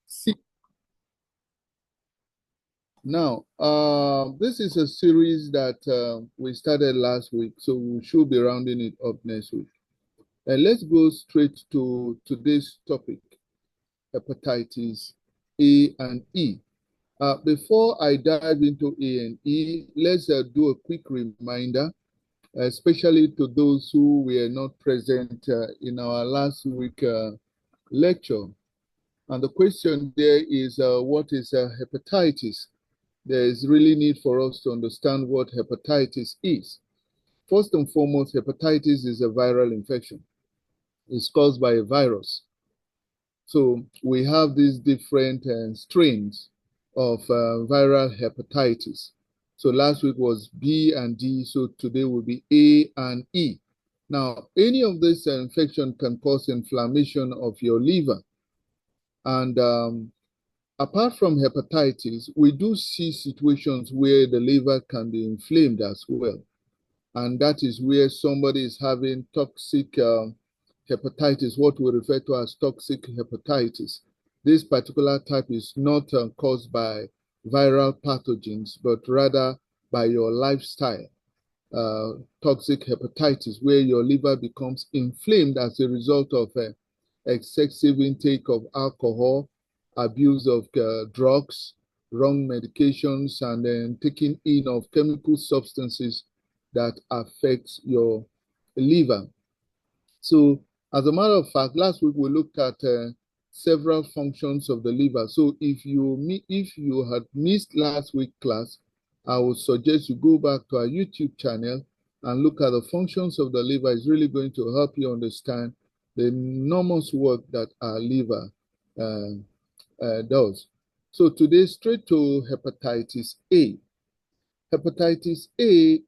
C. Now, this is a series that we started last week, so we should be rounding it up next week. And let's go straight to today's topic, hepatitis A and E. Before I dive into A and E, let's do a quick reminder, especially to those who were not present in our last week lecture. And the question there is, what is hepatitis? There is really need for us to understand what hepatitis is. First and foremost, hepatitis is a viral infection. It's caused by a virus. So we have these different strains of viral hepatitis. So last week was B and D, so today will be A and E. Now, any of this infection can cause inflammation of your liver. And apart from hepatitis, we do see situations where the liver can be inflamed as well. And that is where somebody is having toxic hepatitis, what we refer to as toxic hepatitis. This particular type is not caused by viral pathogens, but rather by your lifestyle. Toxic hepatitis, where your liver becomes inflamed as a result of excessive intake of alcohol, abuse of drugs, wrong medications, and then taking in of chemical substances that affect your liver. So, as a matter of fact, last week we looked at several functions of the liver. So, if you had missed last week's class, I would suggest you go back to our YouTube channel and look at the functions of the liver. It's really going to help you understand the enormous work that our liver does. So today, straight to hepatitis A. Hepatitis A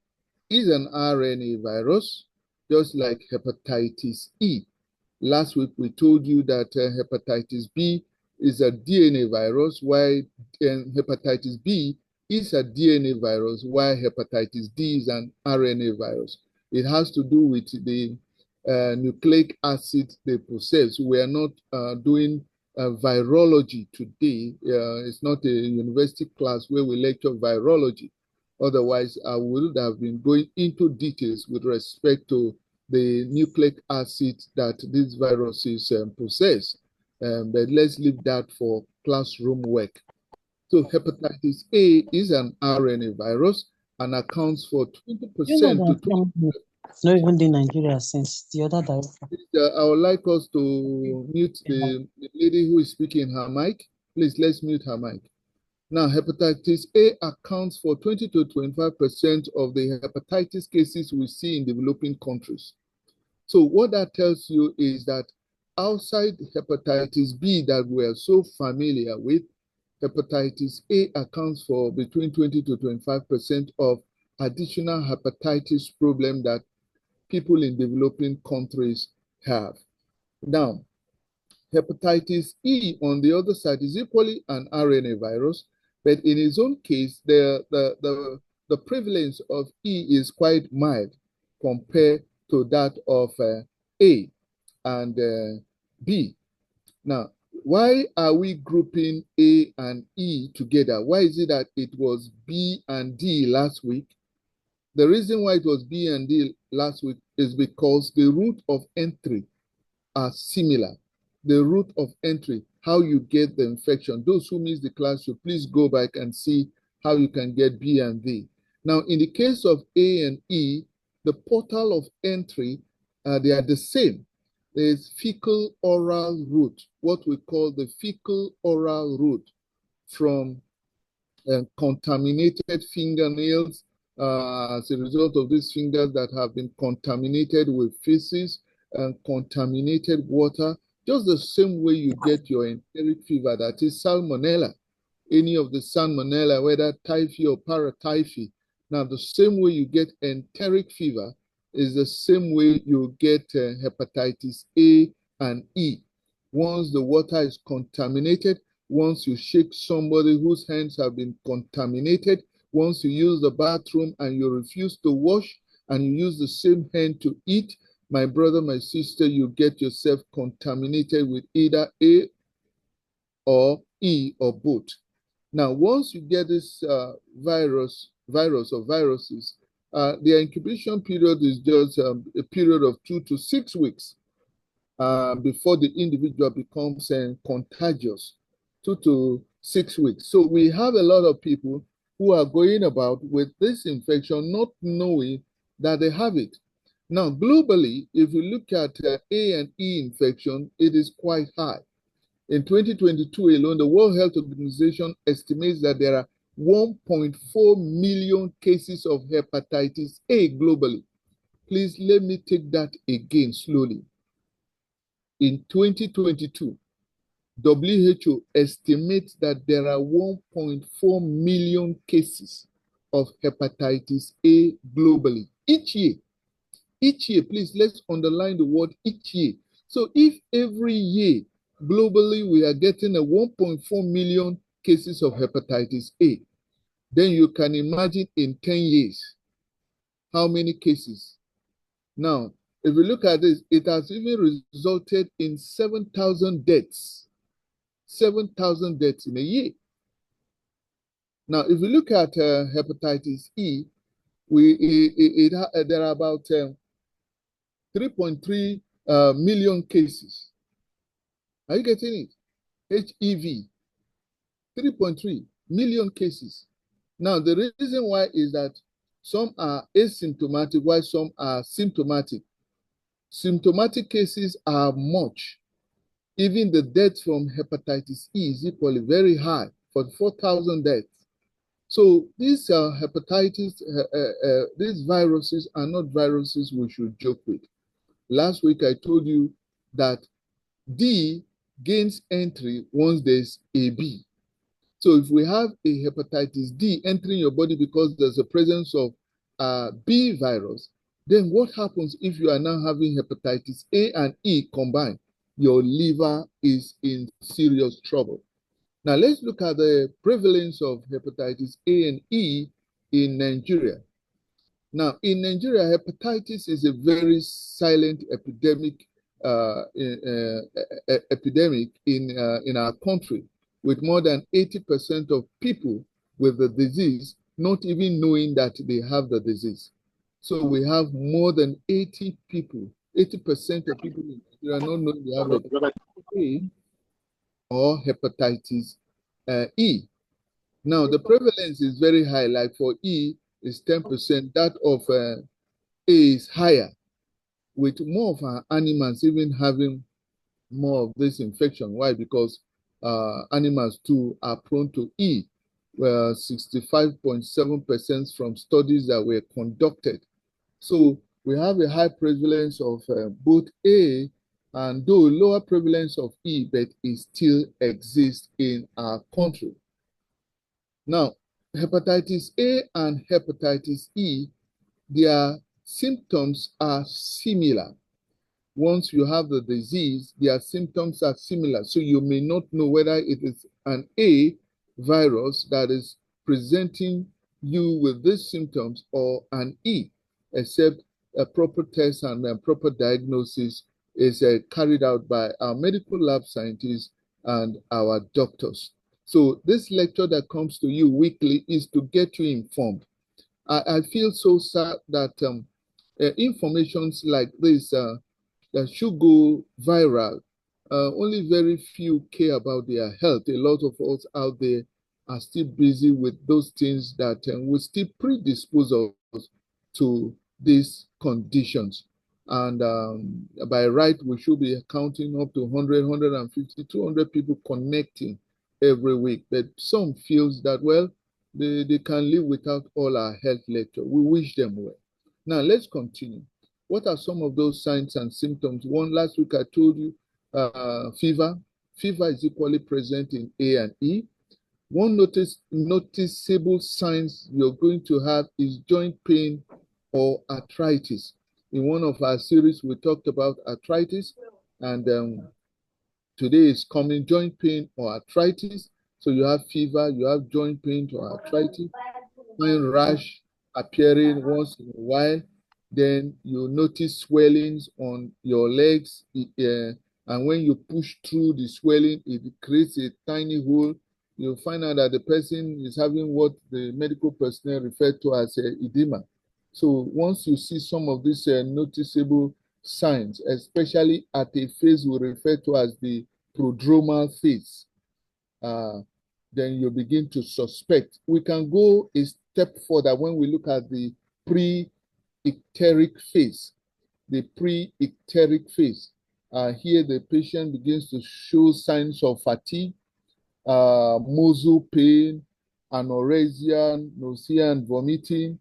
is an RNA virus, just like hepatitis E. Last week, we told you that hepatitis B is a DNA virus, while hepatitis B is a DNA virus, while hepatitis D is an RNA virus. It has to do with the nucleic acid they possess. We are not doing virology today. It's not a university class where we lecture virology. Otherwise, I would have been going into details with respect to the nucleic acid that these viruses possess. But let's leave that for classroom work. So hepatitis A is an RNA virus and accounts for 20% to 20%. It's not even in Nigeria since the other director. I would like us to mute the lady who is speaking her mic. Please, let's mute her mic. Now, hepatitis A accounts for 20 to 25% of the hepatitis cases we see in developing countries. So what that tells you is that outside hepatitis B that we are so familiar with, hepatitis A accounts for between 20 to 25% of additional hepatitis problem that people in developing countries have. Now, hepatitis E, on the other side, is equally an RNA virus, but in its own case, the prevalence of E is quite mild compared to that of A and B. Now, why are we grouping A and E together? Why is it that it was B and D last week? The reason why it was B and D last week is because the route of entry are similar. The route of entry, how you get the infection. Those who missed the class should please go back and see how you can get B and D. Now, in the case of A and E, the portal of entry, they are the same. There is fecal-oral route, what we call the fecal-oral route, from contaminated fingernails as a result of these fingers that have been contaminated with feces and contaminated water, just the same way you get your enteric fever, that is salmonella. Any of the salmonella, whether typhi or paratyphi. Now, the same way you get enteric fever is the same way you get hepatitis A and E. Once the water is contaminated, once you shake somebody whose hands have been contaminated, once you use the bathroom and you refuse to wash and you use the same hand to eat, my brother, my sister, you get yourself contaminated with either A or E or both. Now, once you get this virus or viruses, the incubation period is just a period of 2 to 6 weeks before the individual becomes contagious. 2 to 6 weeks. So we have a lot of people who are going about with this infection not knowing that they have it. Now, globally, if you look at A and E infection, it is quite high. In 2022 alone, the World Health Organization estimates that there are 1.4 million cases of hepatitis A globally. Please let me take that again slowly. In 2022, WHO estimates that there are 1.4 million cases of hepatitis A globally each year. Each year, please, let's underline the word each year. So if every year globally we are getting a 1.4 million cases of hepatitis A, then you can imagine in 10 years how many cases. Now, if you look at this, it has even resulted in 7,000 deaths. 7,000 deaths in a year. Now, if you look at hepatitis E, there are about 3.3 million cases. Are you getting it? HEV, 3.3 million cases. Now, the reason why is that some are asymptomatic, while some are symptomatic. Symptomatic cases are much. Even the deaths from hepatitis E is equally very high, for 4,000 deaths. So these hepatitis, these viruses are not viruses we should joke with. Last week I told you that D gains entry once there's a B. So if we have a hepatitis D entering your body because there's a presence of B virus, then what happens if you are now having hepatitis A and E combined? Your liver is in serious trouble. Now let's look at the prevalence of hepatitis A and E in Nigeria. Now in Nigeria, hepatitis is a very silent epidemic in our country, with more than 80% of people with the disease not even knowing that they have the disease. So we have more than 80% of people in Nigeria not knowing they have hepatitis A or hepatitis E. Now, the prevalence is very high. Like for E, is 10%. That of A is higher, with more of our animals even having more of this infection. Why? Because animals too are prone to E, where 65.7% from studies that were conducted. So we have a high prevalence of both A, and though lower prevalence of E, but it still exists in our country. Now, hepatitis A and hepatitis E, their symptoms are similar. Once you have the disease, their symptoms are similar. So you may not know whether it is an A virus that is presenting you with these symptoms or an E, except a proper test and a proper diagnosis is carried out by our medical lab scientists and our doctors. So this lecture that comes to you weekly is to get you informed. I feel so sad that informations like this that should go viral, only very few care about their health. A lot of us out there are still busy with those things that will still predispose us to these conditions. And by right, we should be counting up to 100, 150, 200 people connecting every week. But some feels that, well, they can live without all our health lecture. We wish them well. Now, let's continue. What are some of those signs and symptoms? One, last week I told you fever. Fever is equally present in A and E. One noticeable signs you're going to have is joint pain or arthritis. In one of our series, we talked about arthritis, and today is coming joint pain or arthritis. So you have fever, you have joint pain or arthritis, fine rash appearing once in a while. Then you notice swellings on your legs, And when you push through the swelling, it creates a tiny hole. You'll find out that the person is having what the medical personnel refer to as edema. So once you see some of these noticeable signs, especially at a phase we refer to as the prodromal phase, then you begin to suspect. We can go a step further when we look at the pre-icteric phase. The pre-icteric phase. Here the patient begins to show signs of fatigue, muscle pain, anorexia, nausea, and vomiting.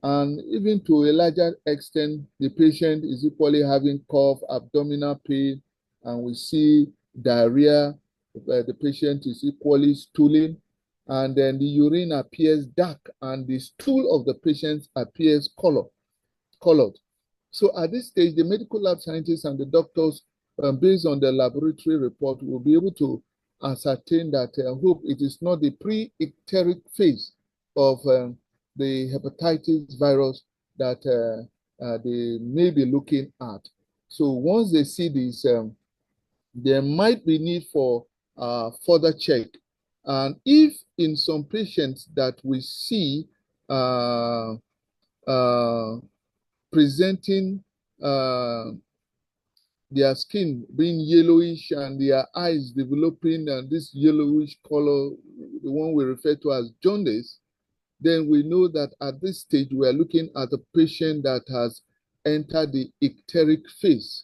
And even to a larger extent, the patient is equally having cough, abdominal pain, and we see diarrhea. The patient is equally stooling, and then the urine appears dark, and the stool of the patient appears colored. So at this stage, the medical lab scientists and the doctors, based on the laboratory report, will be able to ascertain that I hope it is not the pre-icteric phase of the hepatitis virus that they may be looking at. So once they see this, there might be need for further check. And if in some patients that we see presenting their skin being yellowish and their eyes developing this yellowish color, the one we refer to as jaundice, then we know that at this stage we are looking at a patient that has entered the icteric phase.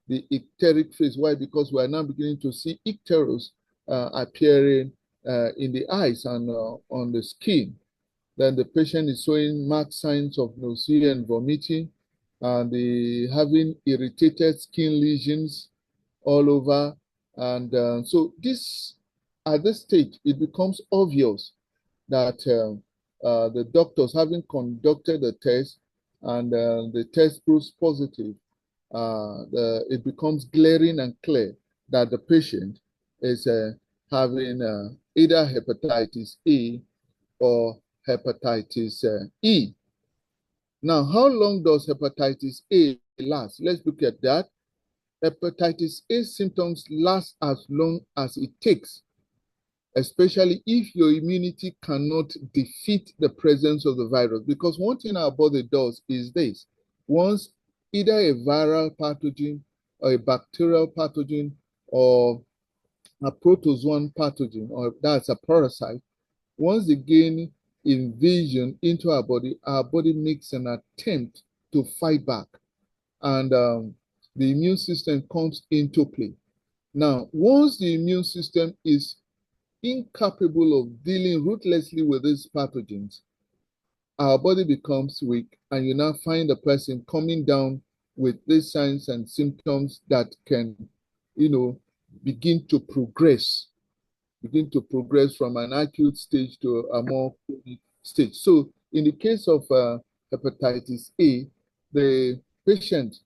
The icteric phase, why? Because we are now beginning to see icterus appearing in the eyes and on the skin. Then the patient is showing marked signs of nausea and vomiting, and having irritated skin lesions all over. And so this, at this stage, it becomes obvious that the doctors, having conducted the test and the test proves positive, it becomes glaring and clear that the patient is having either hepatitis A or hepatitis E. Now, how long does hepatitis A last? Let's look at that. Hepatitis A symptoms last as long as it takes, especially if your immunity cannot defeat the presence of the virus. Because one thing our body does is this. Once either a viral pathogen or a bacterial pathogen or a protozoan pathogen, or that's a parasite, once they gain invasion into our body makes an attempt to fight back, and the immune system comes into play. Now, once the immune system is incapable of dealing ruthlessly with these pathogens, our body becomes weak, and you now find the person coming down with these signs and symptoms that can, begin to progress from an acute stage to a more chronic stage. So in the case of hepatitis A, the patient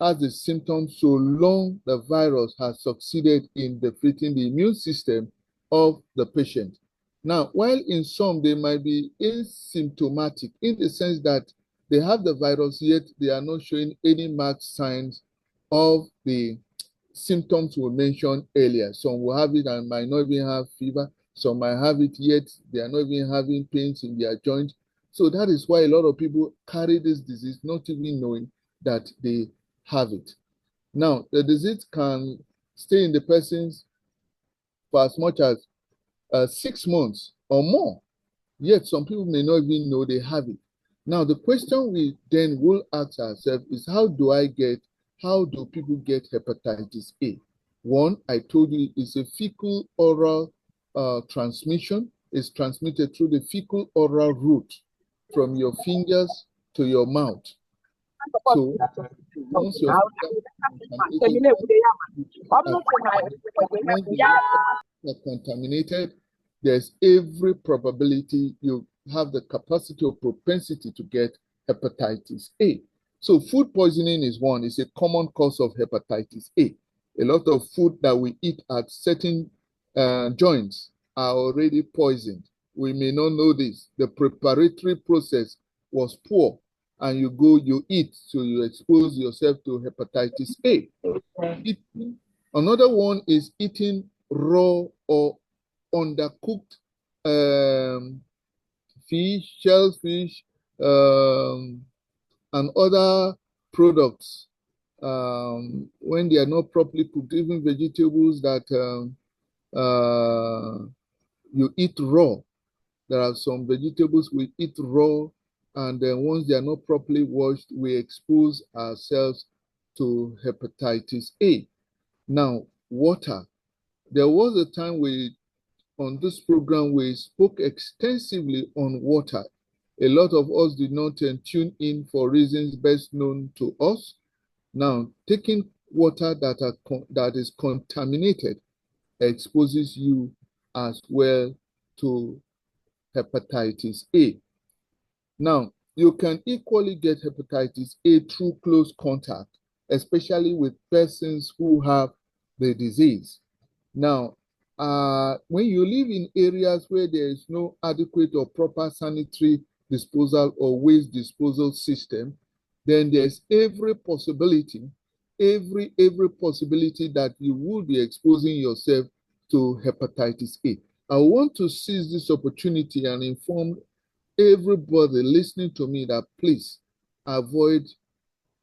has the symptoms so long the virus has succeeded in defeating the immune system of the patient. Now, while in some they might be asymptomatic in the sense that they have the virus, yet they are not showing any marked signs of the symptoms we mentioned earlier. Some will have it and might not even have fever. Some might have it, yet they are not even having pains in their joints. So that is why a lot of people carry this disease not even knowing that they have it. Now, the disease can stay in the persons for as much as 6 months or more. Yet some people may not even know they have it. Now, the question we then will ask ourselves is, how do people get hepatitis A? One, I told you, is a fecal oral transmission. It's transmitted through the fecal oral route from your fingers to your mouth. So once your contaminated, there's every probability you have the capacity or propensity to get hepatitis A. So food poisoning is one. It's a common cause of hepatitis A. A lot of food that we eat at certain joints are already poisoned. We may not know this. The preparatory process was poor, and you eat, so you expose yourself to hepatitis A. Eating Another one is eating raw or undercooked fish, shellfish, and other products when they are not properly cooked, even vegetables that you eat raw. There are some vegetables we eat raw, and then once they are not properly washed, we expose ourselves to hepatitis A. Now, water. There was a time on this program, we spoke extensively on water. A lot of us did not tune in for reasons best known to us. Now, taking water that is contaminated exposes you as well to hepatitis A. Now, you can equally get hepatitis A through close contact, especially with persons who have the disease. Now, when you live in areas where there is no adequate or proper sanitary disposal or waste disposal system, then there's every possibility that you will be exposing yourself to hepatitis A. I want to seize this opportunity and inform everybody listening to me that please avoid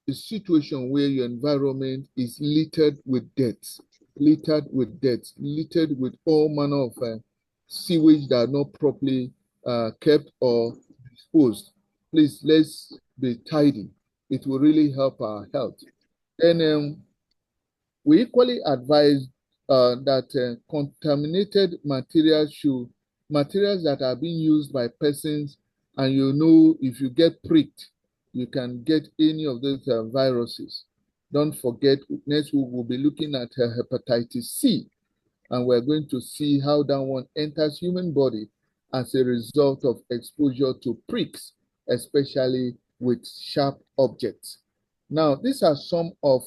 a situation where your environment is littered with deaths, littered with all manner of sewage that are not properly kept or disposed. Please, let's be tidy. It will really help our health. And we equally advise that contaminated materials that are being used by persons, and if you get pricked, you can get any of those viruses. Don't forget, next week we'll be looking at hepatitis C, and we're going to see how that one enters human body as a result of exposure to pricks, especially with sharp objects. Now, these are some of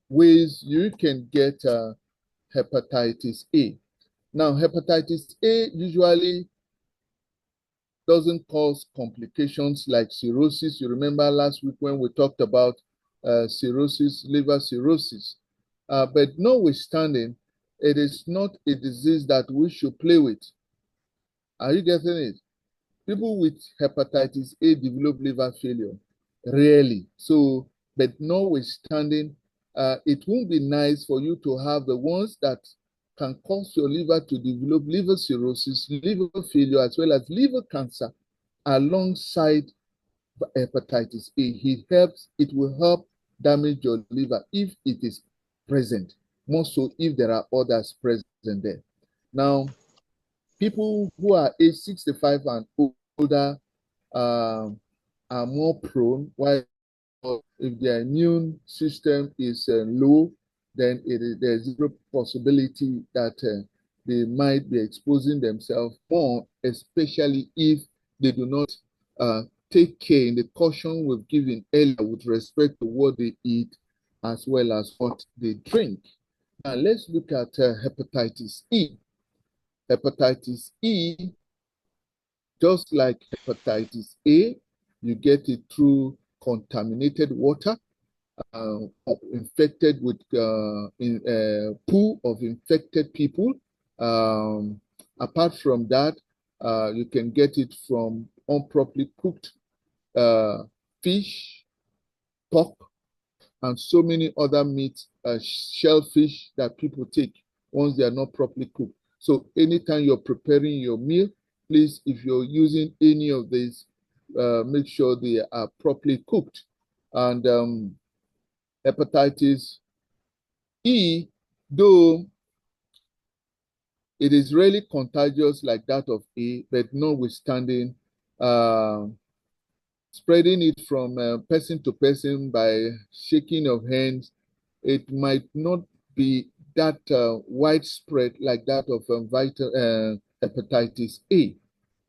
ways you can get hepatitis A. Now, hepatitis A usually doesn't cause complications like cirrhosis. You remember last week when we talked about cirrhosis, liver cirrhosis. But notwithstanding, it is not a disease that we should play with. Are you getting it? People with hepatitis A develop liver failure, rarely. So, but notwithstanding, it won't be nice for you to have the ones that can cause your liver to develop liver cirrhosis, liver failure, as well as liver cancer alongside hepatitis A. It will help damage your liver if it is present, more so if there are others present there. Now, people who are age 65 and older are more prone, while if their immune system is low, then there's a possibility that they might be exposing themselves more, especially if they do not take care in the caution we've given earlier with respect to what they eat as well as what they drink. Now let's look at hepatitis E. Hepatitis E, just like hepatitis A, you get it through contaminated water, infected with pool of infected people. Apart from that, you can get it from improperly cooked fish, pork, and so many other meats, shellfish that people take once they are not properly cooked. So anytime you're preparing your meal, please, if you're using any of these, make sure they are properly cooked. And hepatitis E, though it is really contagious like that of A, but notwithstanding, spreading it from person to person by shaking of hands, it might not be that widespread like that of hepatitis A.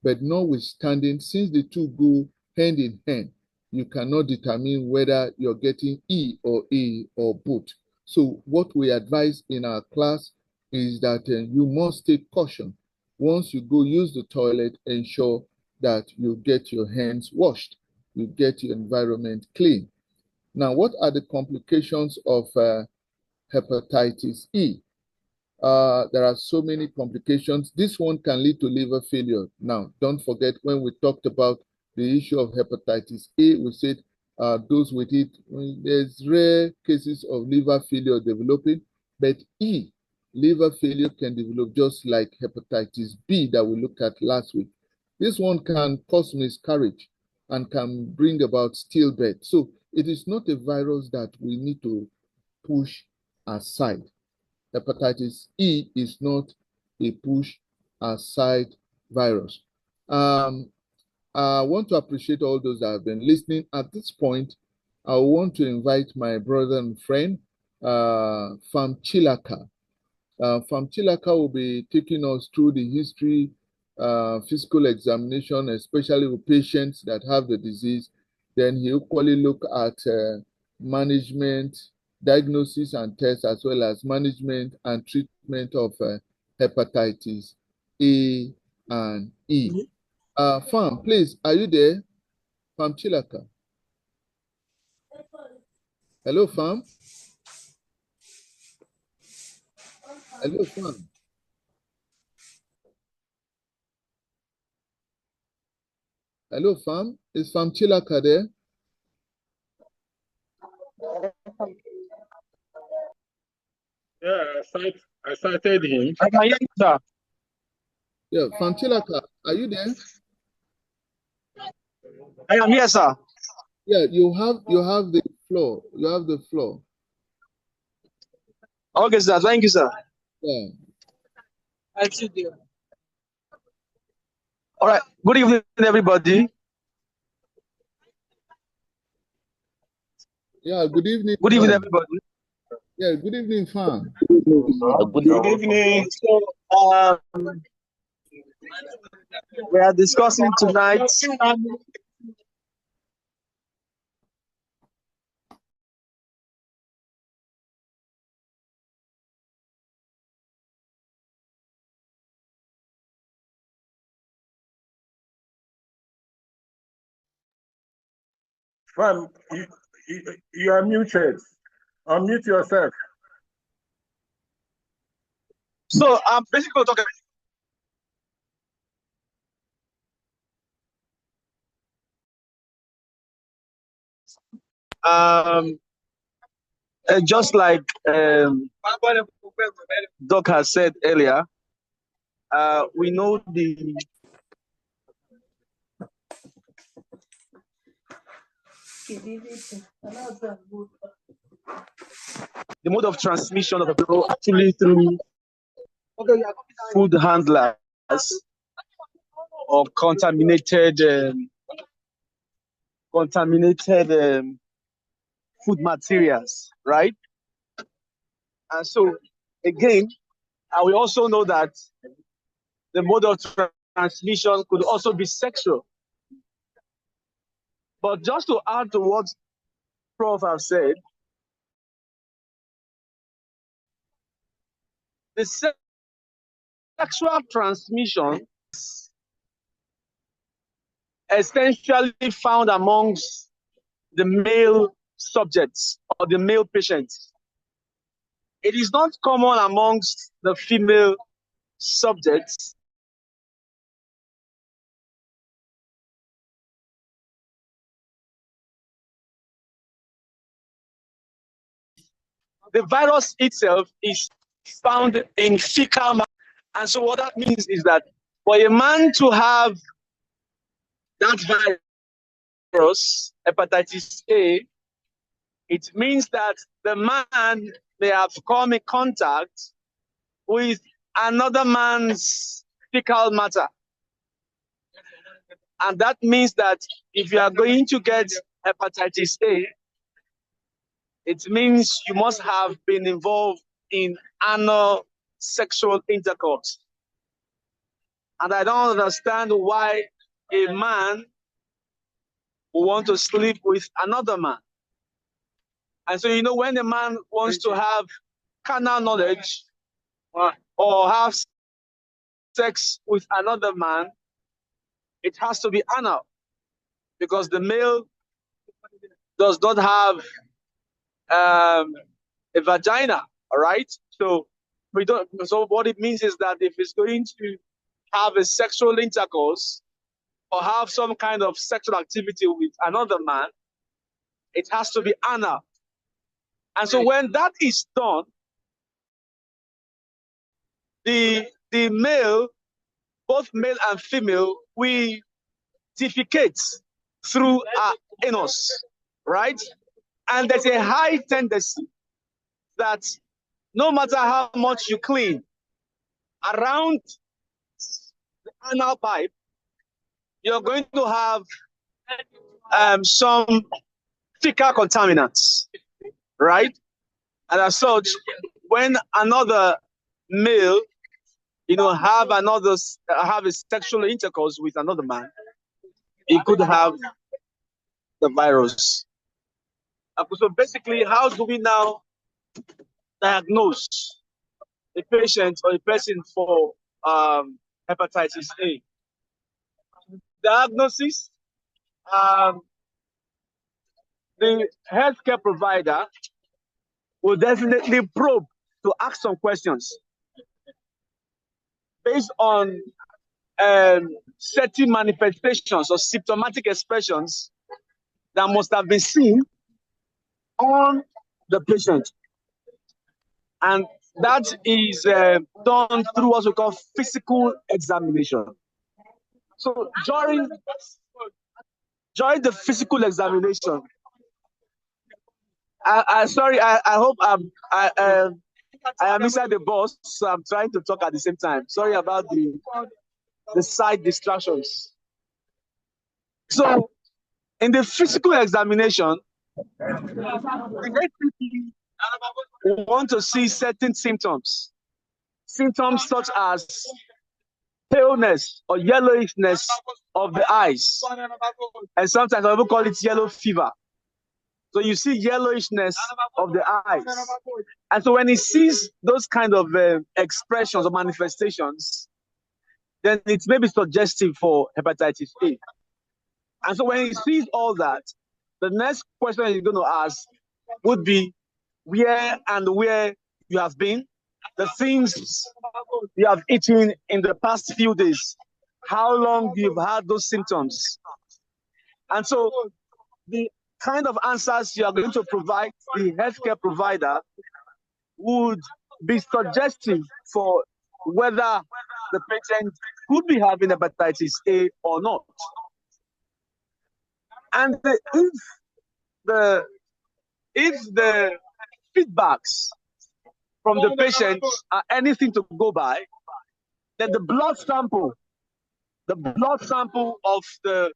But notwithstanding, since the two go hand in hand, you cannot determine whether you're getting E or A or both. So what we advise in our class is that you must take caution. Once you go use the toilet, ensure that you get your hands washed, you get your environment clean. Now, what are the complications of hepatitis E. There are so many complications. This one can lead to liver failure. Now, don't forget when we talked about the issue of hepatitis A, we said those with it, there's rare cases of liver failure developing, but E, liver failure can develop just like hepatitis B that we looked at last week. This one can cause miscarriage and can bring about stillbirth. So it is not a virus that we need to push aside. Hepatitis E is not a push aside virus. I want to appreciate all those that have been listening. At this point, I want to invite my brother and friend, Fam Chilaka. Fam Chilaka will be taking us through the history, physical examination, especially with patients that have the disease. Then he equally look at management, diagnosis and tests, as well as management and treatment of hepatitis A and E. Fam, please, are you there? Fam Chilaka. Hello, Fam. Hello, Fam. Hello, Fam. Is Fam Chilaka there? Yeah, I cited him. I can hear you, sir. Yeah, Fam Chilaka, are you there? I am here, sir. Yeah, you have the floor. You have the floor. Okay, sir. Thank you, sir. Yeah. I see you. All right. Good evening, everybody. Yeah, good evening. Good evening, Fam. everybody. Yeah, good evening, Fam. Good evening. So, we are discussing tonight Fam, you are muted. Unmute yourself. So I'm basically talking. Just like Doc has said earlier, we know the mode of transmission of the virus actually through food handlers or contaminated food materials, right? And so, again, we also know that the mode of transmission could also be sexual. But just to add to what Prof have said, the sexual transmission is essentially found amongst the male subjects or the male patients. It is not common amongst the female subjects. The virus itself is found in fecal matter. And so what that means is that for a man to have that virus, hepatitis A, it means that the man may have come in contact with another man's fecal matter. And that means that if you are going to get hepatitis A, it means you must have been involved in anal sexual intercourse. And I don't understand why a man will want to sleep with another man. And so, when a man wants to have carnal knowledge or have sex with another man, it has to be anal, because the male does not have a vagina All right. So we don't. So what it means is that if it's going to have a sexual intercourse or have some kind of sexual activity with another man, it has to be anal. And so when that is done, the male, both male and female, we defecate through our anus, right? And there's a high tendency that no matter how much you clean around the anal pipe, you're going to have some fecal contaminants, right? And as such, when another male, have a sexual intercourse with another man, he could have the virus. So basically, how do we now diagnose a patient or a person for hepatitis A? Diagnosis, the healthcare provider will definitely probe to ask some questions based on certain manifestations or symptomatic expressions that must have been seen on the patient. And that is done through what we call physical examination. So during the physical examination, I hope I am inside the bus, so I'm trying to talk at the same time. Sorry about the side distractions. So in the physical examination, we want to see certain symptoms such as paleness or yellowishness of the eyes, and sometimes I will call it yellow fever. So you see yellowishness of the eyes, and so when he sees those kind of expressions or manifestations, then it may be suggestive for hepatitis A. And so when he sees all that, the next question he's going to ask would be where you have been, the things you have eaten in the past few days, how long you've had those symptoms. And so the kind of answers you are going to provide the healthcare provider would be suggestive for whether the patient could be having hepatitis A or not. And if the feedbacks from the patient are anything to go by, then the blood sample of the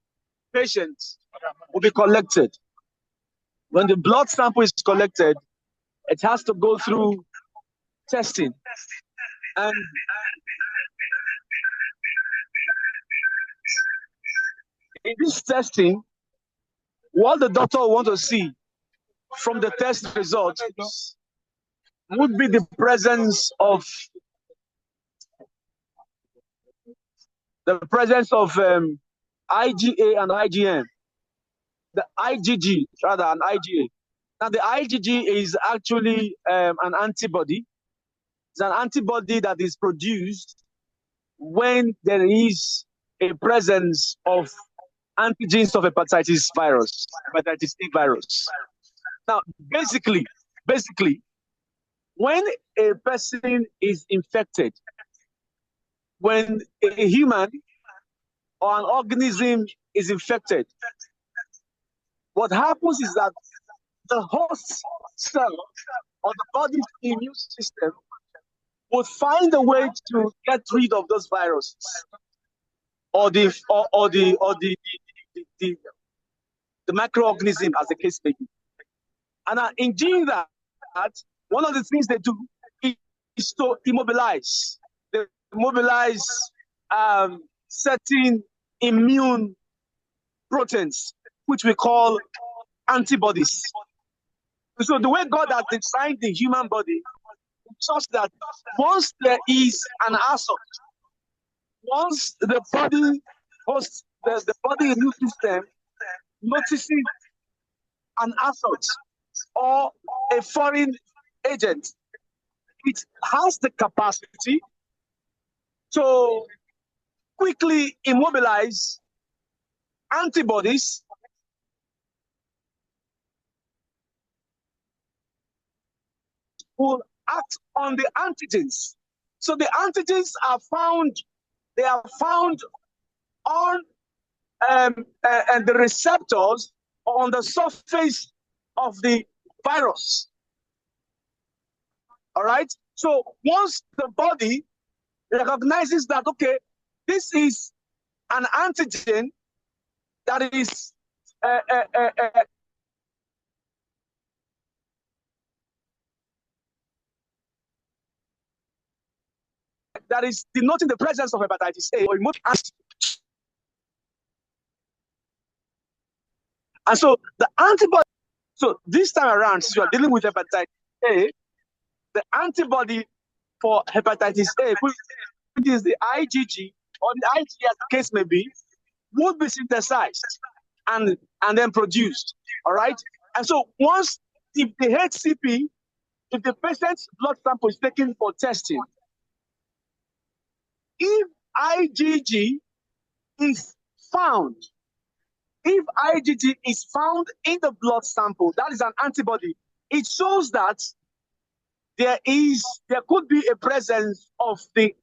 patient will be collected. When the blood sample is collected, it has to go through testing. And in this testing, what the doctor will want to see from the test results would be the presence of IgA and IgM, the IgG rather and IgA. Now the IgG is actually an antibody. It's an antibody that is produced when there is a presence of antigens of hepatitis A virus. Now, basically, when a person is infected, when a human or an organism is infected, what happens is that the host cell or the body's immune system would find a way to get rid of those viruses or the microorganism, as the case may be. And in doing that, one of the things they do is to immobilize. They mobilize certain immune proteins, which we call antibodies. So the way God has designed the human body, such that once there is an assault, once the body hosts the body immune system notices an assault or a foreign agent it has the capacity to quickly immobilize antibodies will act on the antigens. So the antigens are found, they are found on and the receptors on the surface of the virus. All right. So once the body recognizes that, okay, this is an antigen that is that is denoting the presence of hepatitis A or and so the antibody. So this time around, since you are dealing with hepatitis A, the antibody for hepatitis A, which is the IgG or the IgG as the case may be, would be synthesized and then produced. All right. And so once if the HCP, if the patient's blood sample is taken for testing, if IgG is found, if IgG is found in the blood sample, that is an antibody. It shows that there could be a presence of the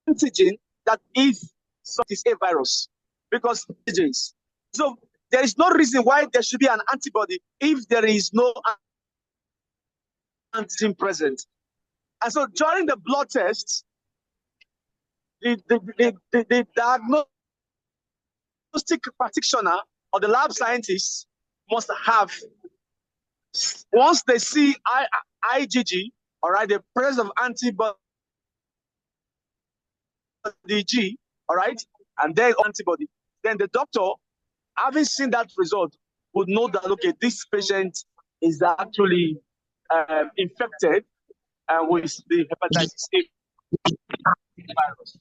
antigen that is a virus, because so there is no reason why there should be an antibody if there is no antigen present. And so during the blood tests, the diagnostic practitioner or the lab scientist must have, once they see IgG, all right, the presence of antibody G, all right, and then antibody, then the doctor, having seen that result, would know that, okay, this patient is actually infected with the hepatitis A virus.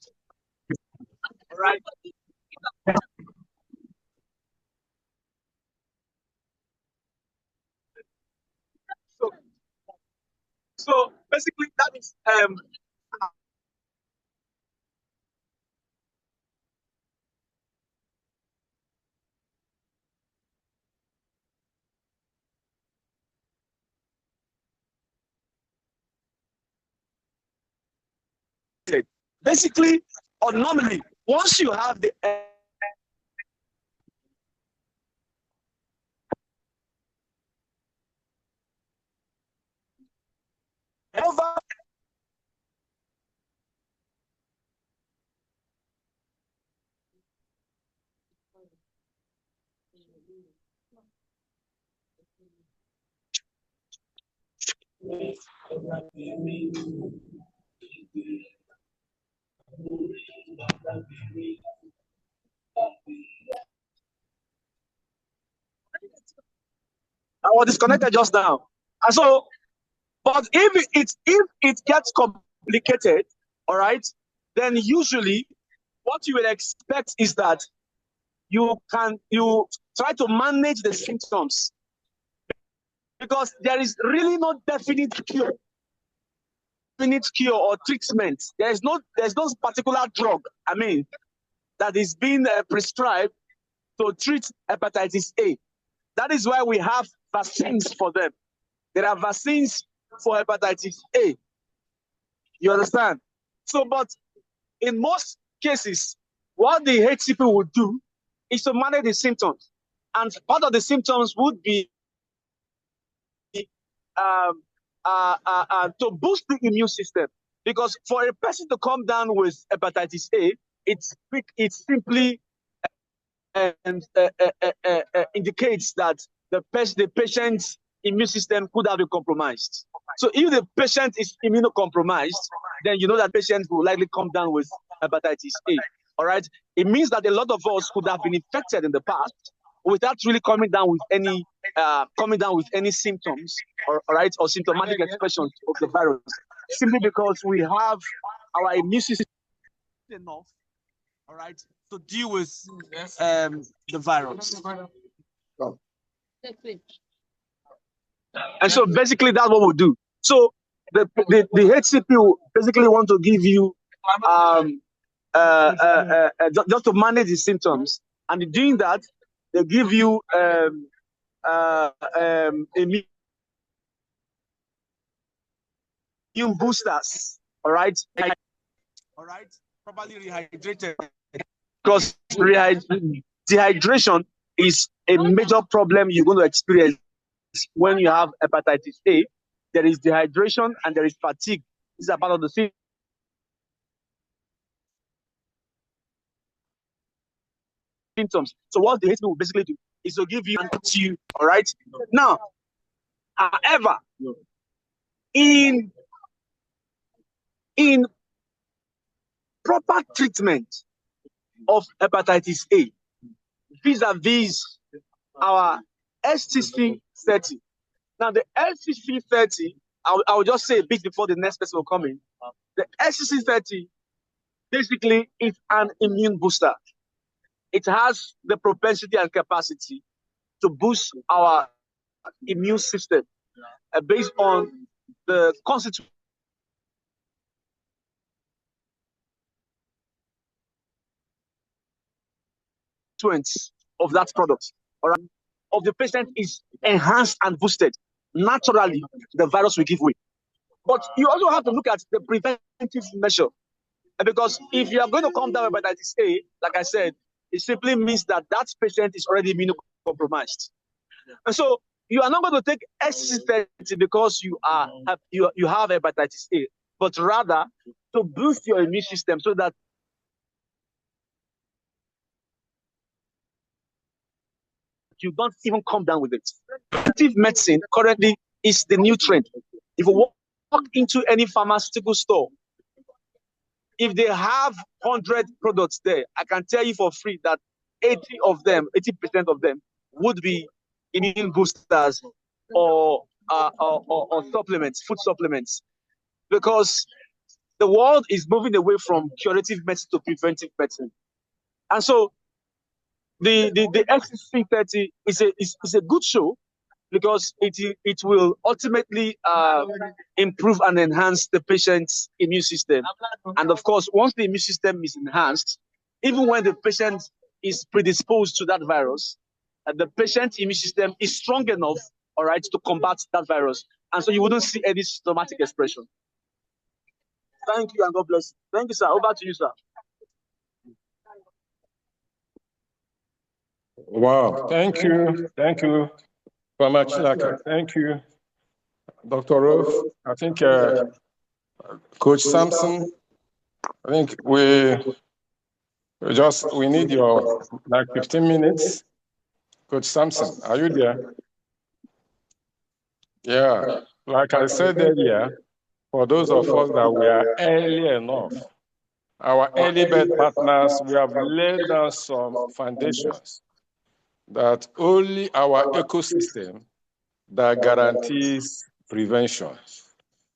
All right. So basically, that is basically, or normally, once you have the over I was disconnected just now. And so, but if it gets complicated, all right, then usually what you will expect is that you try to manage the symptoms, because there is really no definite cure or treatment. There's no particular drug, I mean, that is being prescribed to treat hepatitis A. That is why we have vaccines for them. There are vaccines for hepatitis A. You understand? So, but in most cases, what the HCP would do is to manage the symptoms. And part of the symptoms would be to boost the immune system. Because for a person to come down with hepatitis A, it simply indicates that the patient's immune system could have been compromised. So if the patient is immunocompromised, then you know that patient will likely come down with hepatitis A. All right. It means that a lot of us could have been infected in the past without really coming down with any symptoms, or symptomatic expressions of the virus, simply because we have our immune system enough, all right, to deal with the virus. And so basically that's what we'll do. So the HCP will basically want to give you just to manage the symptoms, and in doing that, they give you immune boosters. All right, properly rehydrated, because dehydration is a major problem you're going to experience when you have hepatitis A. There is dehydration and there is fatigue. These are part of the symptoms. So what the HCP will basically do is to give you, all right? Now, however, in proper treatment of hepatitis A, vis-a-vis our STC 30. Now, the STC 30, I will just say a bit before the next person will come in. The STC 30 basically is an immune booster. It has the propensity and capacity to boost our immune system based on the constituents of that product, all right, of the patient is enhanced and boosted. Naturally, the virus will give way. But you also have to look at the preventive measure. Because if you are going to come down with hepatitis A, like I said, it simply means that that patient is already immunocompromised. And so you are not going to take SC30 because you have hepatitis A, but rather to boost your immune system so that you don't even come down with it. Preventive medicine currently is the new trend. If you walk into any pharmaceutical store, if they have 100 products there, I can tell you for free that 80% of them would be immune boosters or supplements, food supplements, because the world is moving away from curative medicine to preventive medicine. And so the XC30 is a good show because it will ultimately improve and enhance the patient's immune system. And of course, once the immune system is enhanced, even when the patient is predisposed to that virus, the patient's immune system is strong enough, all right, to combat that virus. And so you wouldn't see any symptomatic expression. Thank you and God bless you. Thank you, sir. Over to you, sir. Wow, thank you. Thank you very much, Laka. Thank you, Dr. Rolf. I think Coach Sampson, I think we need your like 15 minutes. Coach Sampson, are you there? Yeah, like I said earlier, for those of us that we are early enough, our early bird partners, we have laid down some foundations that only our ecosystem that guarantees prevention.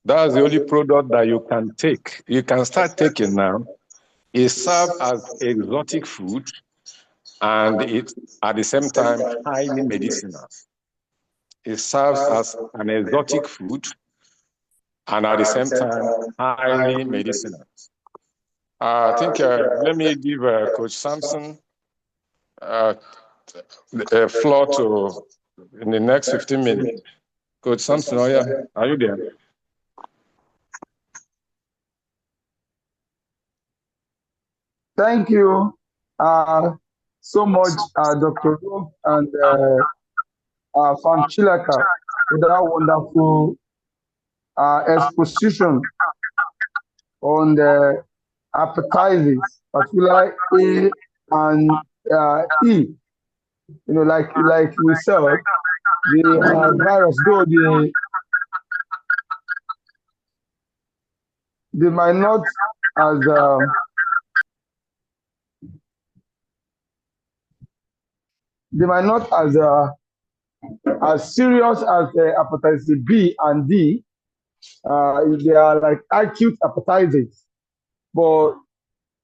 That's the only product that you can take. You can start taking now. It serves as exotic food, and it at the same time highly medicinal. It serves as an exotic food, and at the same time highly medicinal. I think let me give Coach Sampson a floor to in the next 15 minutes. Coach Sampson, are you there? Thank you so much, Dr. Rolf and Fan Chilaka, for that wonderful exposition on the hepatitis, particularly A and E. You know, like we said, the virus, though they might not as serious as the hepatitis B and D. They are like acute hepatitis, but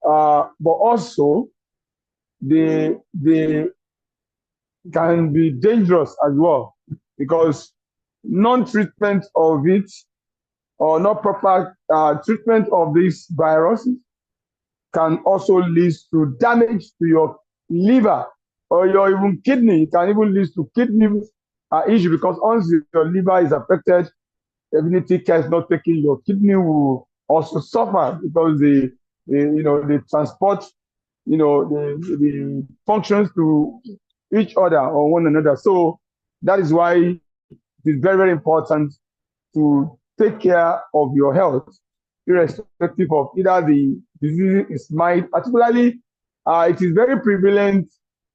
also they can be dangerous as well, because non-treatment of it or not proper treatment of these viruses can also lead to damage to your liver or your even kidney. It can even lead to kidney issue, because once your liver is affected, definitely care is not taken, your kidney will also suffer, because they transport the functions to each other or one another. So that is why it is very, very important to take care of your health, irrespective of either the disease is mild. Particularly, it is very prevalent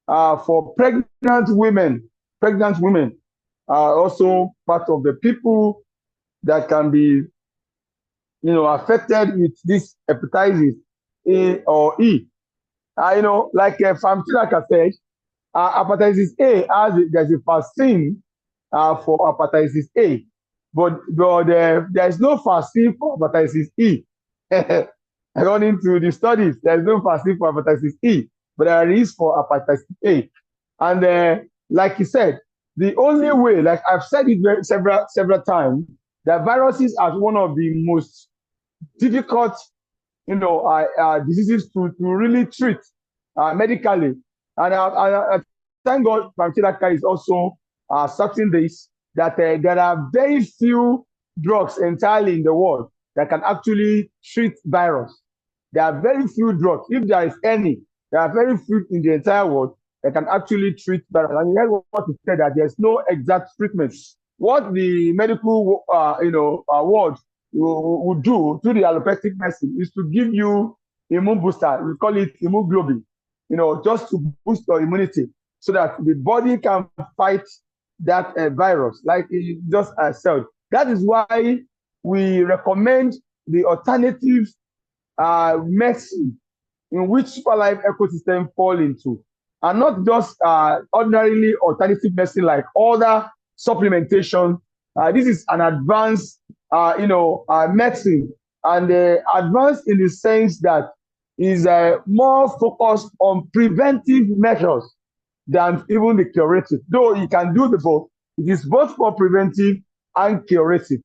for pregnant women. Pregnant women are also part of the people that can be, affected with this hepatitis A or E. Like Famtilaka said, hepatitis A there's a vaccine for hepatitis A, but there's no vaccine for hepatitis E. According to the studies, there's no vaccine for hepatitis E, but there is for hepatitis A. And like you said, the only way, like I've said it several times, that viruses are one of the most difficult, diseases to really treat medically. And I thank God Pamchilaka is also certain this, that there are very few drugs entirely in the world that can actually treat virus. There are very few drugs. If there is any, there are very few in the entire world that can actually treat virus. And you heard what he said, that there's no exact treatment. What the medical world would do to the allopathic medicine is to give you immune booster. We call it immunoglobulin, just to boost your immunity so that the body can fight that virus, like it just said. That is why we recommend the alternative medicine in which Superlife ecosystem fall into, and not just ordinarily alternative medicine like other supplementation. This is an advanced, medicine, and advanced in the sense that is more focused on preventive measures than even the curative. Though you can do the both, it is both for preventive and curative,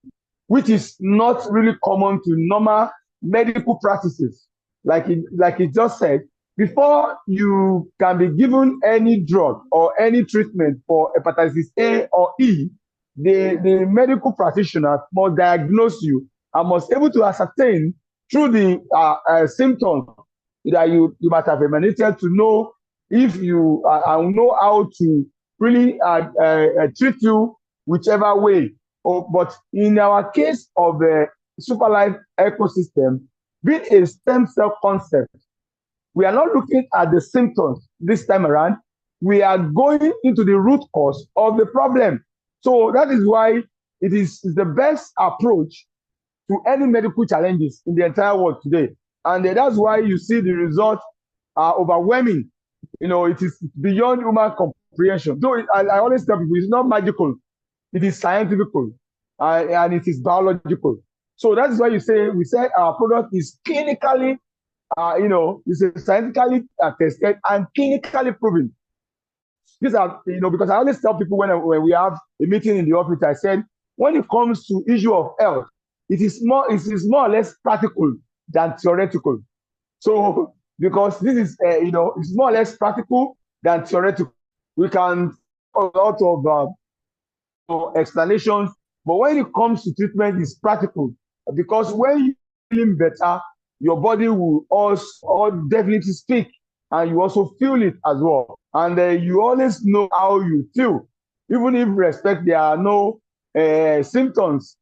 which is not really common to normal medical practices. Like it just said, before you can be given any drug or any treatment for hepatitis A or E, the medical practitioner must diagnose you and must be able to ascertain through the symptoms that you might have emanated to know if you know how to really treat you whichever way. But in our case of the Superlife ecosystem, being a stem cell concept, we are not looking at the symptoms this time around. We are going into the root cause of the problem. So that is why it is the best approach to any medical challenges in the entire world today. And that's why you see the results are overwhelming. It is beyond human comprehension. Though I always tell people, it's not magical. It is scientific, and it is biological. So that is why we say our product is clinically, it's scientifically tested and clinically proven. These are, because I always tell people when we have a meeting in the office, I said, when it comes to issue of health, it is more or less practical than theoretical. So because this is, it's more or less practical than theoretical. We can a lot of explanations, but when it comes to treatment, it's practical, because when you're feeling better, your body will also definitely speak, and you also feel it as well. And you always know how you feel, even if there are no symptoms,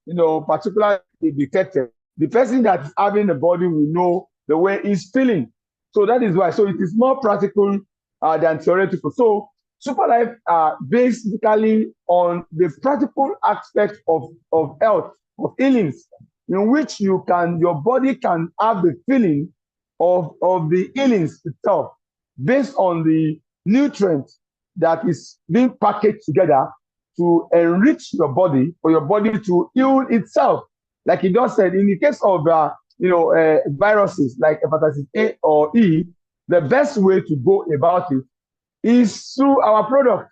particularly detected. The person that is having the body will know the way he's feeling. So that is why. So it is more practical than theoretical. So Superlife are basically on the practical aspect of health, of healings, in which your body can have the feeling of the healings itself based on the nutrients that is being packaged together to enrich your body, for your body to heal itself. Like he just said, in the case of viruses like hepatitis A or E, the best way to go about it is through our product.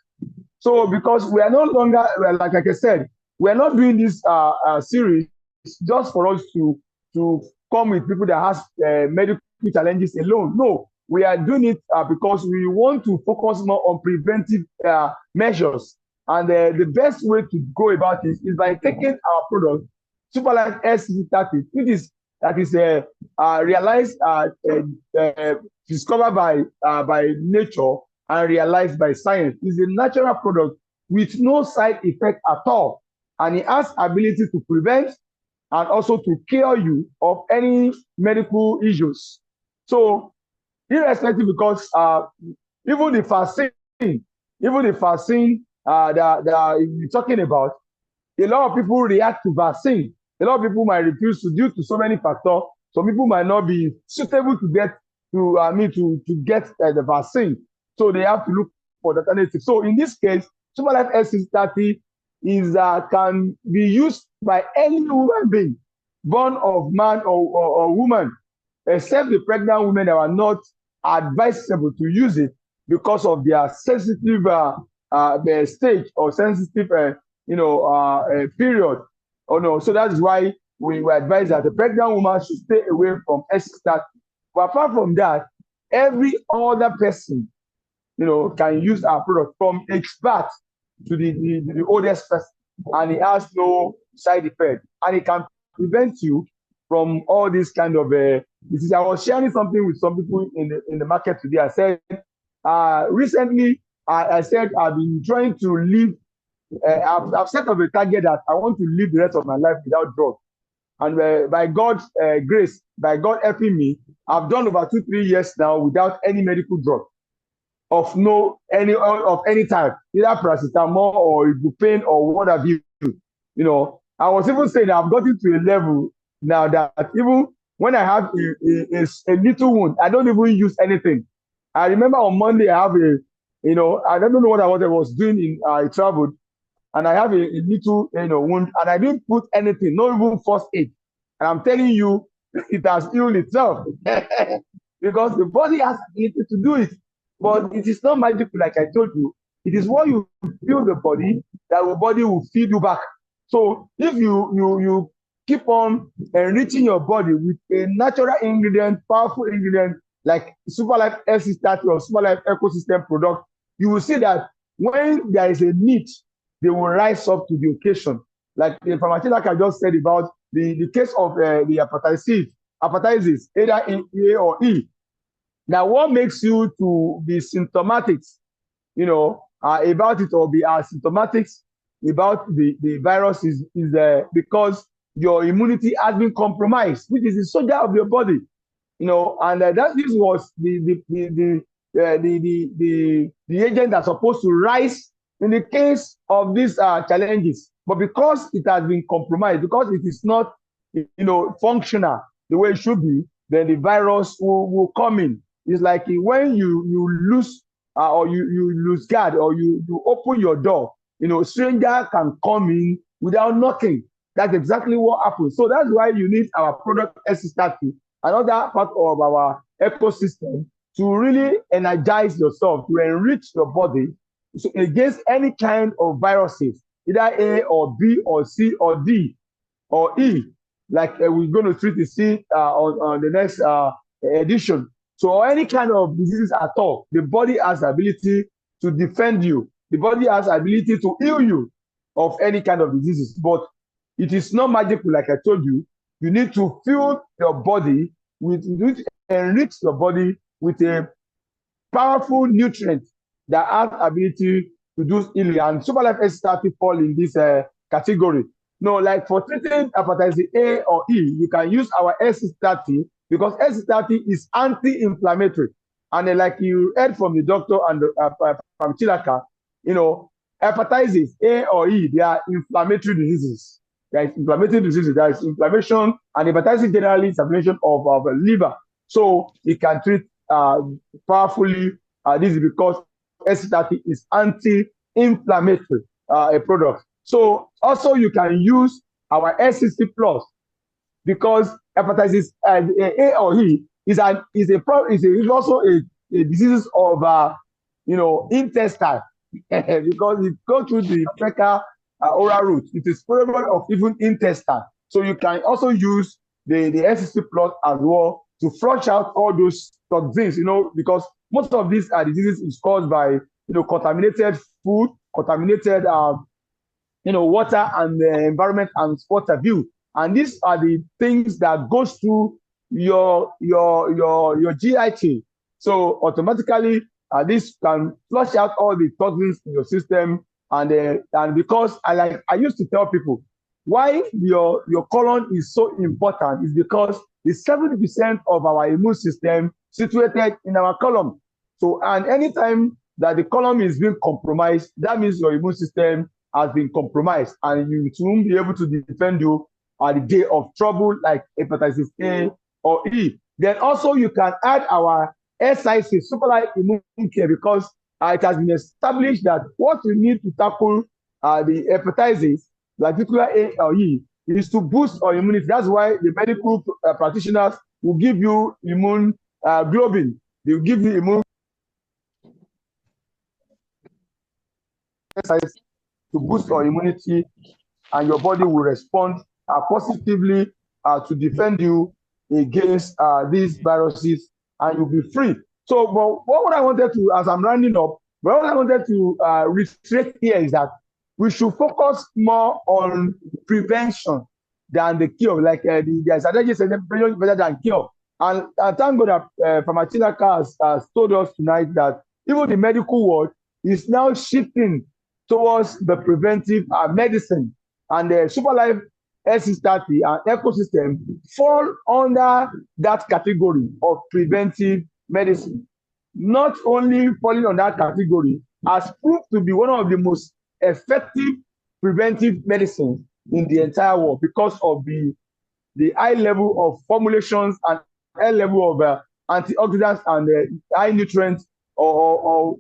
So because we are no longer, like I said, we are not doing this series just for us to come with people that has medical challenges alone. No, we are doing it because we want to focus more on preventive measures. And the best way to go about it is by taking our product, Superlife SCC30, that is realized, discovered by nature and realized by science. It's a natural product with no side effect at all, and it has ability to prevent and also to cure you of any medical issues. So, irrespective, because even the vaccine that you're talking about, a lot of people react to vaccine. A lot of people might refuse to due to so many factors. Some people might not be suitable to get the vaccine, so they have to look for the alternative. So in this case, Superlife SCC30 can be used by any human being, born of man or woman, except the pregnant women that are not advisable to use it because of their sensitive stage or sensitive period. Oh no, so that is why we advise that the pregnant woman should stay away from SCC30. But apart from that, every other person, can use our product, from expert to the oldest person, and it has no side effect, and it can prevent you from all these kind of diseases. I was sharing something with some people in the market today. I said recently, I said I've been trying to live. I've set up a target that I want to live the rest of my life without drugs. And by God's grace, by God helping me, I've done over 2-3 years now without any medical drug of any type, either paracetamol or ibuprofen or what have you. I was even saying that I've gotten to a level now that even when I have a little wound, I don't even use anything. I remember on Monday I have I don't know what I was doing I traveled, and I have a little wound, and I didn't put anything, not even first aid. And I'm telling you, it has healed itself because the body has ability to do it. But it is not magical, like I told you. It is what you feel the body that the body will feed you back. So if you keep on enriching your body with a natural ingredient, powerful ingredient like Superlife SCC30 or Superlife ecosystem product, you will see that when there is a need, they will rise up to the occasion. Like the information like I just said about the case of the hepatitis, either A or E. Now, what makes you to be symptomatic, about it, or be asymptomatic about the virus is because your immunity has been compromised, which is the soldier of your body, and this was the agent that's supposed to rise in the case of these challenges. But because it has been compromised, because it is not, functional the way it should be, then the virus will come in. It's like when you lose or you lose guard, or you open your door, stranger can come in without knocking. That's exactly what happens. So that's why you need our product SCC30, another part of our ecosystem, to really energize yourself, to enrich your body against any kind of viruses, either A or B or C or D or E, like we're going to treat the C on the next edition. So any kind of diseases at all, the body has the ability to defend you. The body has the ability to heal you of any kind of diseases. But it is not magical, like I told you. You need to fill your body you need to enrich your body with a powerful nutrient that has ability to do healing. And Superlife SCC30 fall in this category. No, like for treating hepatitis A or E, you can use our SCC30 because SCC30 is anti-inflammatory. And like you heard from the doctor and from Chilaka, hepatitis A or E, they are inflammatory diseases. There is inflammatory diseases. There is inflammation, and hepatitis generally is inflammation of the liver. So it can treat powerfully. This is because SCC30 is anti-inflammatory a product. So also you can use our SCC Plus because hepatitis A or E is also a disease of intestine because it goes through the fecal oral route. It is spreadable of even intestine. So you can also use the SCC plus as well to flush out all those toxins, because most of these diseases is caused by contaminated food, contaminated water and the environment and water view. And these are the things that goes through your GI chain. So automatically this can flush out all the toxins in your system. And because I used to tell people why your colon is so important is because the 70% of our immune system situated in our colon. So, and anytime that the colon is being compromised, that means your immune system has been compromised, and you won't be able to defend you at the day of trouble like hepatitis A or E. Then also you can add our SIC, Superlife Immune Care, because it has been established that what you need to tackle the hepatitis, particularly A or E, is to boost our immunity. That's why the medical practitioners will give you immune globin. They will give you immune exercise to boost our immunity, and your body will respond positively to defend you against these viruses, and you'll be free. So, but what I wanted to, as I'm rounding up, what I wanted to reiterate here is that we should focus more on prevention than the cure. Like the strategy said, prevention is better than cure. And thank God that Pharmaceutica has told us tonight that even the medical world is now shifting towards the preventive medicine. And the Superlife SC30 and ecosystem fall under that category of preventive medicine. Not only falling on that category, has proved to be one of the most effective preventive medicines in the entire world because of the high level of formulations and high level of antioxidants and high nutrients or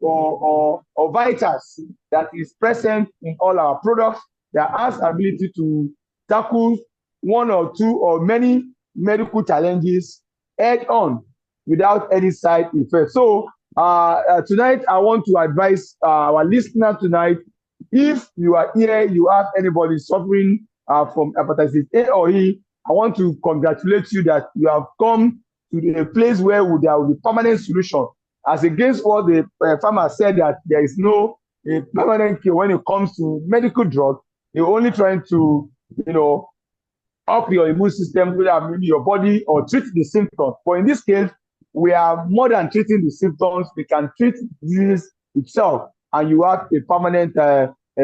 vitals that is present in all our products that has ability to tackle one or two or many medical challenges head on without any side effect. So tonight I want to advise our listener tonight, if you are here, you have anybody suffering from hepatitis A or E, I want to congratulate you that you have come to a place where there will be permanent solution, as against what the farmer said that there is no permanent cure when it comes to medical drug. You're only trying to, up your immune system, whether maybe your body, or treat the symptoms. But in this case, we are more than treating the symptoms. We can treat the disease itself, and you have a permanent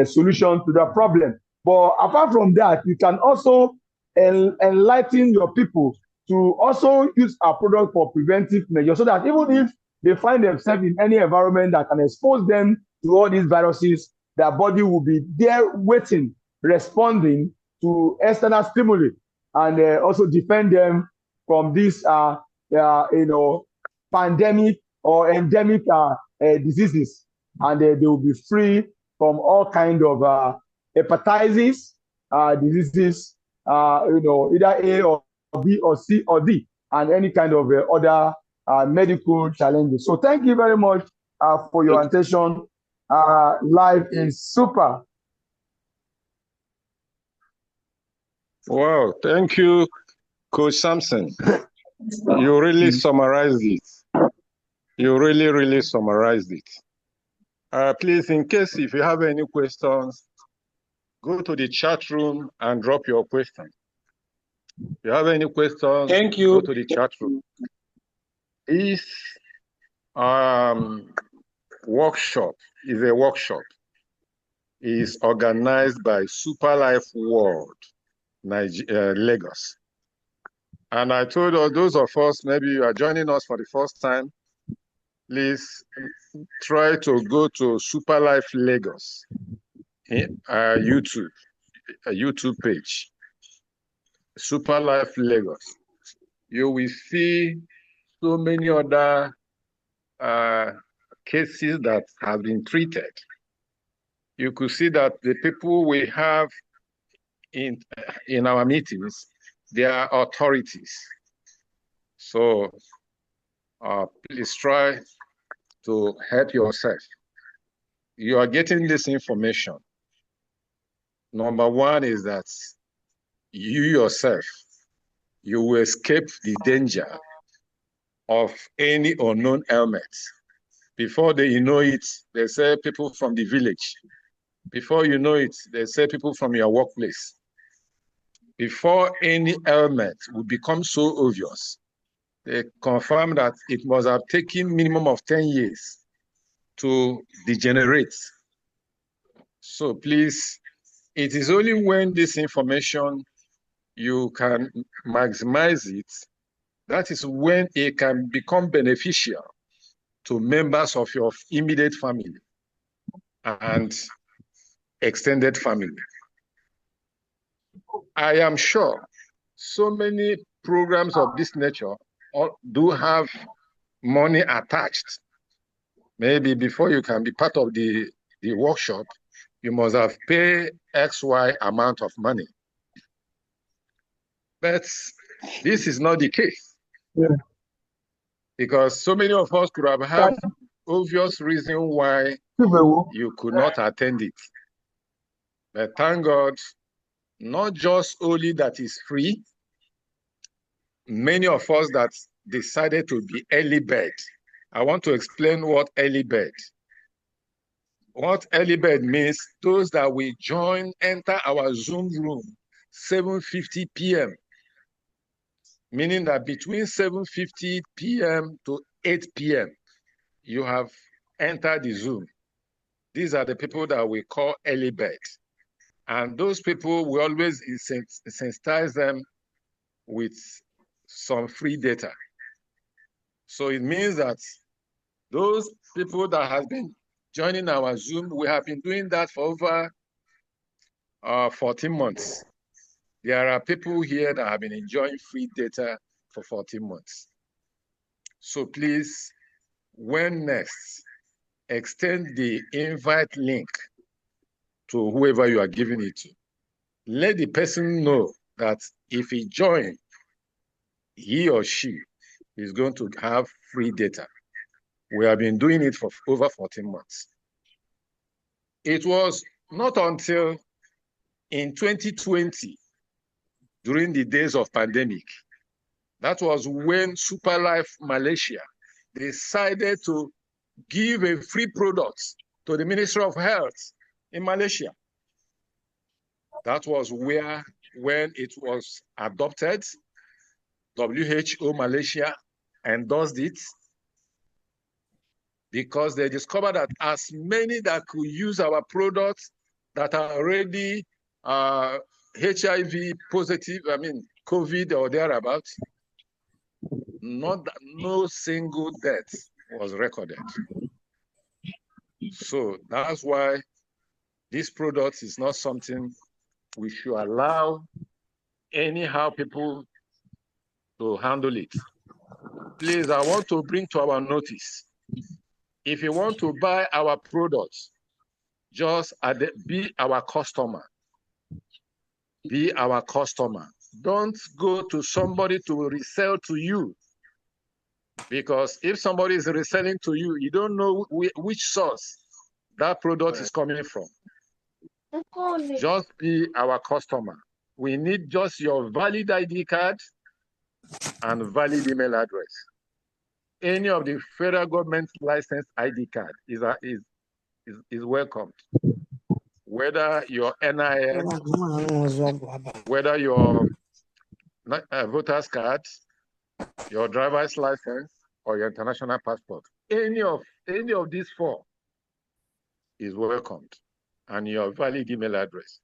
solution to the problem. But apart from that, you can also enlighten your people to also use our product for preventive measures, so that even if they find themselves in any environment that can expose them to all these viruses, their body will be there waiting, responding to external stimuli, and also defend them from this pandemic or endemic diseases, and they will be free from all kind of hepatitis diseases, either A or B or C or D, and any kind of other medical challenges. So thank you very much for your attention. Life is super. Wow, thank you, Coach Sampson. You really summarized it. You really, really summarized it. Please, in case if you have any questions, go to the chat room and drop your question. If you have any questions, Thank you. Go to the chat room. This workshop is a workshop. Is organized by Superlife World, Lagos. And I told all those of us, maybe you are joining us for the first time, please try to go to Superlife Lagos, YouTube page, Superlife Lagos. You will see so many other cases that have been treated. You could see that the people we have in our meetings, they are authorities. So please try to help yourself. You are getting this information. Number one is that you yourself, you will escape the danger of any unknown ailment. Before you know it, they say people from the village. Before you know it, they say people from your workplace. Before any ailment will become so obvious, they confirm that it must have taken minimum of 10 years to degenerate. So please, it is only when this information you can maximize it, that is when it can become beneficial to members of your immediate family and extended family. I am sure so many programs of this nature do have money attached. Maybe before you can be part of the workshop, you must have paid XY amount of money. But this is not the case. Yeah. Because so many of us could have had obvious reason why you could not attend it. But thank God, not just only that is free, many of us that decided to be early bird. I want to explain what early bird. What early bird means, those that we join, enter our Zoom room, 7:50 p.m. Meaning that between 7:50 p.m. to 8 p.m., you have entered the Zoom. These are the people that we call early bird. And those people, we always sensitize them with some free data. So it means that those people that have been joining our Zoom, we have been doing that for over 14 months. There are people here that have been enjoying free data for 14 months. So please, when next, extend the invite link to whoever you are giving it to. Let the person know that if he joins, he or she is going to have free data. We have been doing it for over 14 months. It was not until in 2020, during the days of pandemic, that was when Superlife Malaysia decided to give a free product to the Ministry of Health in Malaysia. That was when it was adopted, WHO Malaysia endorsed it because they discovered that as many that could use our products that are already HIV positive, COVID or thereabouts, no single death was recorded. So that's why this product is not something we should allow anyhow people to handle it. Please, I want to bring to our notice, if you want to buy our products, just be our customer. Be our customer. Don't go to somebody to resell to you. Because if somebody is reselling to you, you don't know which source that product is coming from. Just be our customer. We need just your valid ID card and valid email address. Any of the federal government licensed ID card is welcomed. Whether your NIN, whether your voter's card, your driver's license, or your international passport, any of these four is welcomed, and your valid email address.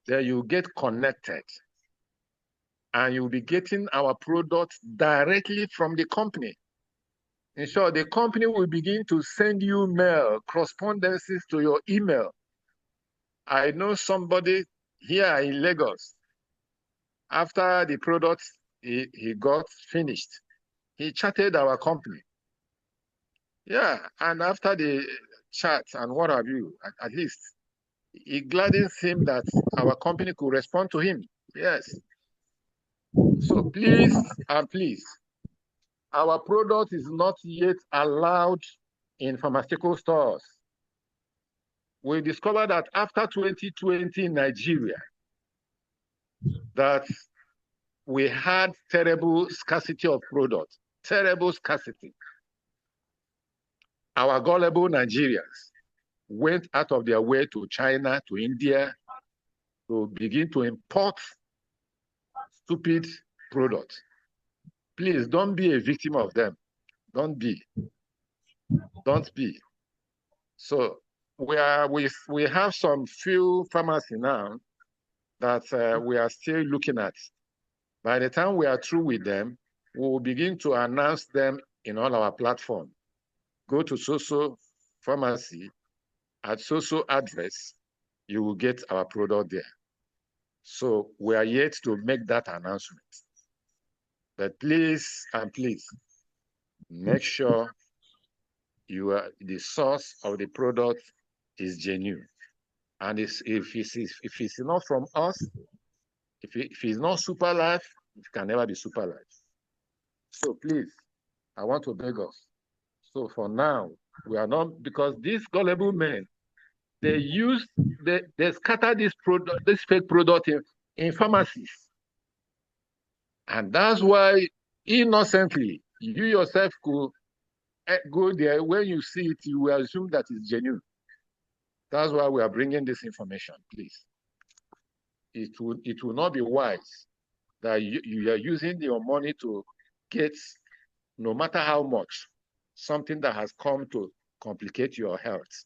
Then you get connected, and you'll be getting our product directly from the company. In short, the company will begin to send you mail, correspondences to your email. I know somebody here in Lagos, after the product he got finished, he chatted our company. Yeah, and after the chat and what have you, at least, it gladdens him that our company could respond to him. Yes. So please and please, our product is not yet allowed in pharmaceutical stores. We discovered that after 2020 in Nigeria, that we had terrible scarcity of product, terrible scarcity. Our gullible Nigerians went out of their way to China, to India, to begin to import stupid products. Please don't be a victim of them. Don't be. Don't be. So we have some few pharmacies now that we are still looking at. By the time we are through with them, we will begin to announce them in all our platforms. Go to so-so pharmacy at so-so address, you will get our product there. So we are yet to make that announcement. But please, and please, make sure the source of the product is genuine. And if it's not from us, if it's not Super Life, it can never be Super Life. So please, I want to beg us. So for now, we are not, because these gullible men, they scatter this fake product in pharmacies. And that's why innocently, you yourself could go there. When you see it, you will assume that it's genuine. That's why we are bringing this information, please. It will not be wise that you are using your money to get, no matter how much, something that has come to complicate your health.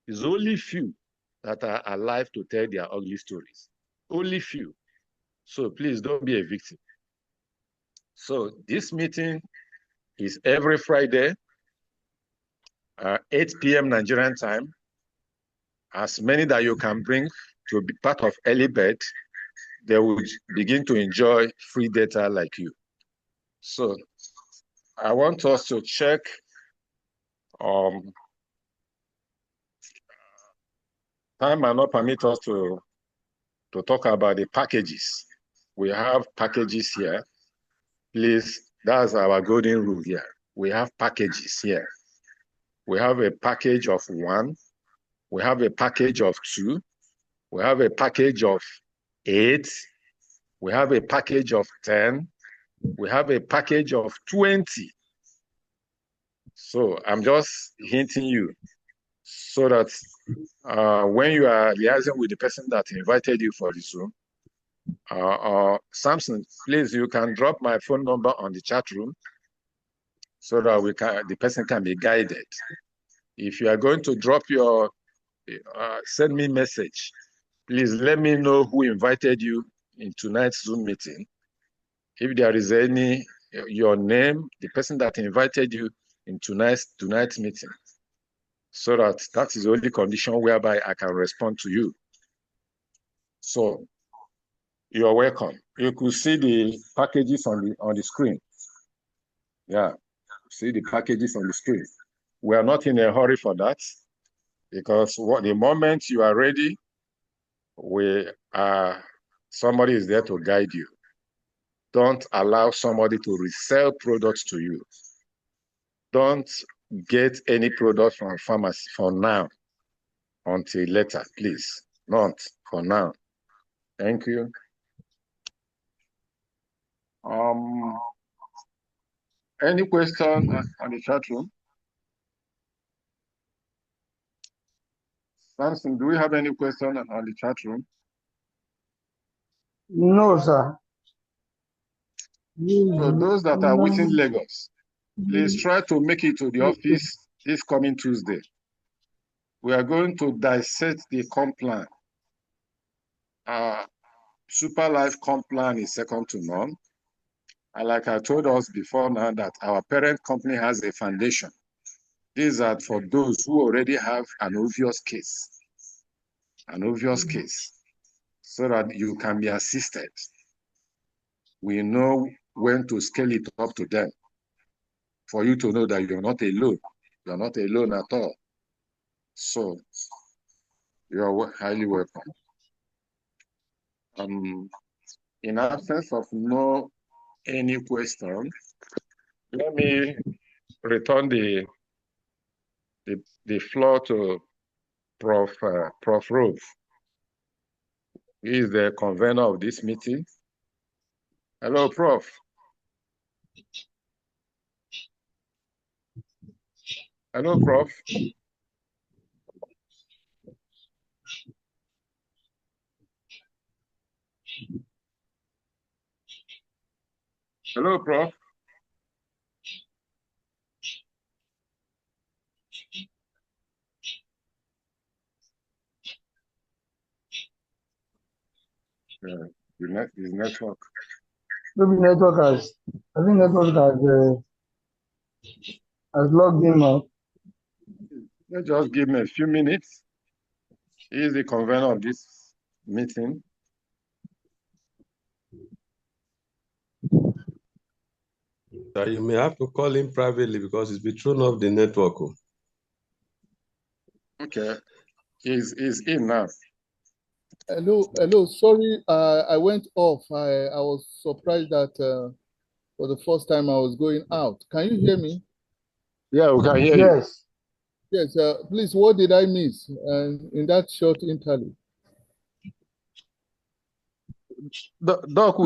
It's only few that are alive to tell their ugly stories. Only few. So please don't be a victim. So this meeting is every Friday, 8 p.m. Nigerian time. As many that you can bring to be part of early bird, they will begin to enjoy free data like you. So I want us to check time might not permit us to talk about the packages. We have packages here. Please, that's our golden rule here. We have packages here. We have a package of 1. We have a package of 2. We have a package of 8. We have a package of 10. We have a package of 20. So I'm just hinting you so that when you are liaising with the person that invited you for the Zoom, Samson, please, you can drop my phone number on the chat room so that the person can be guided. If you are going to drop your, send me message, please let me know who invited you in tonight's Zoom meeting. If there is your name, the person that invited you in tonight's meeting, so that is the only condition whereby I can respond to you. So you're welcome. You could see the packages on the screen. Yeah, see the packages on the screen. We are not in a hurry for that, because the moment you are ready, somebody is there to guide you. Don't allow somebody to resell products to you. Don't get any product from pharmacy for now until later, please. Not for now. Thank you. Any question on the chat room? Samson, do we have any question on the chat room? No, sir. So those that are within Lagos, please try to make it to the office this coming Tuesday. We are going to dissect the comp plan. Super Life comp plan is second to none. And like I told us before now, that our parent company has a foundation. These are for those who already have an obvious case, so that you can be assisted. We know when to scale it up to them, for you to know that you're not alone. You're not alone at all. So you are highly welcome. In absence of any question, Let me return the floor to Prof. Ruth. He is the convener of this meeting. Hello, Prof. Hello, Prof. Hello, Prof. His network. Maybe network has, I think network has logged him out. Just give me a few minutes. He is the convener of this meeting. You may have to call him privately because he's been thrown off the network. Okay, he's in now. Hello. Sorry, I went off. I was surprised that for the first time I was going out. Can you hear me? Yeah, we can hear you. Yes. Yes. Please, what did I miss in that short interlude? Doc,